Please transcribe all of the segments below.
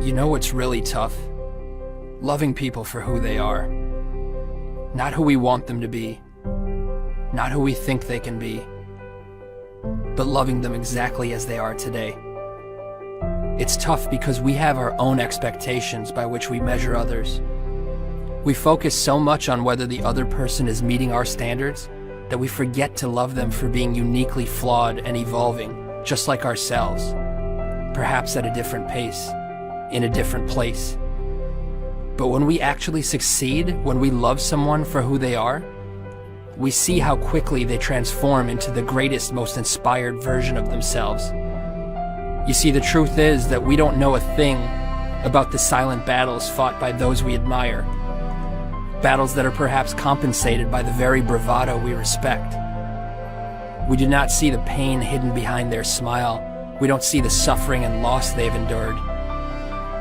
You know what's really tough? Loving people for who they are. Not who we want them to be. Not who we think they can be. But loving them exactly as they are today. It's tough because we have our own expectations by which we measure others. We focus so much on whether the other person is meeting our standards that we forget to love them for being uniquely flawed and evolving, just like ourselves. Perhaps at a different pace, in a different place. But when we actually succeed, when we love someone for who they are, we see how quickly they transform into the greatest, most inspired version of themselves. You see, the truth is that we don't know a thing about the silent battles fought by those we admire. Battles that are perhaps compensated by the very bravado we respect. We do not see the pain hidden behind their smile. We don't see the suffering and loss they've endured.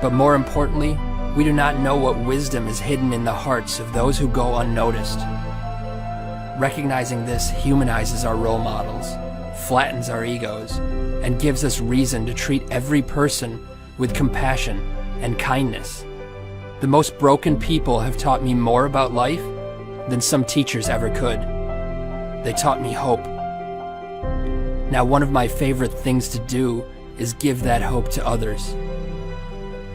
But more importantly, we do not know what wisdom is hidden in the hearts of those who go unnoticed. Recognizing this humanizes our role models, flattens our egos, and gives us reason to treat every person with compassion and kindness. The most broken people have taught me more about life than some teachers ever could. They taught me hope. Now, one of my favorite things to do is give that hope to others.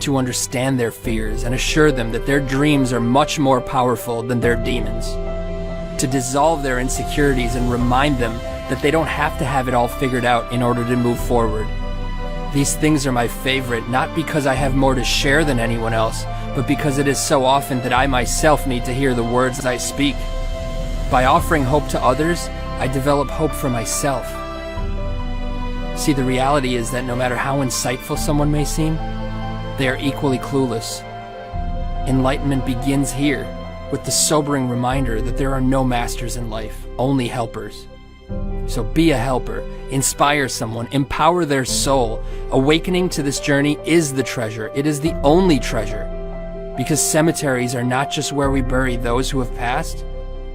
To understand their fears and assure them that their dreams are much more powerful than their demons. To dissolve their insecurities and remind them that they don't have to have it all figured out in order to move forward. These things are my favorite, not because I have more to share than anyone else, but because it is so often that I myself need to hear the words I speak. By offering hope to others, I develop hope for myself. See, the reality is that no matter how insightful someone may seem, they are equally clueless. Enlightenment begins here, with the sobering reminder that there are no masters in life, only helpers. So be a helper, inspire someone, empower their soul. Awakening to this journey is the treasure. It is the only treasure. Because cemeteries are not just where we bury those who have passed,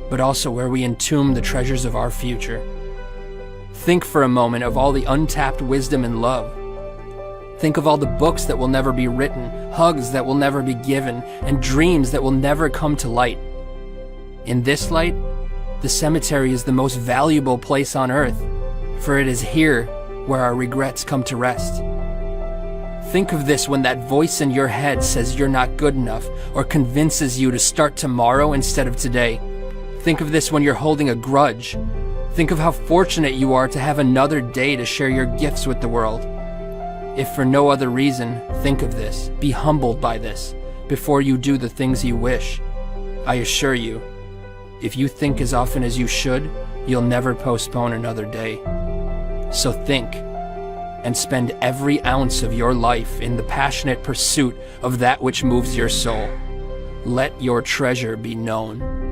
but also where we entomb the treasures of our future. Think for a moment of all the untapped wisdom and love. Think of all the books that will never be written, hugs that will never be given, and dreams that will never come to light. In this light, the cemetery is the most valuable place on earth, for it is here where our regrets come to rest. Think of this when that voice in your head says you're not good enough or convinces you to start tomorrow instead of today. Think of this when you're holding a grudge. Think of how fortunate you are to have another day to share your gifts with the world. If for no other reason, think of this. Be humbled by this before you do the things you wish. I assure you, if you think as often as you should, you'll never postpone another day. So think, and spend every ounce of your life in the passionate pursuit of that which moves your soul. Let your treasure be known.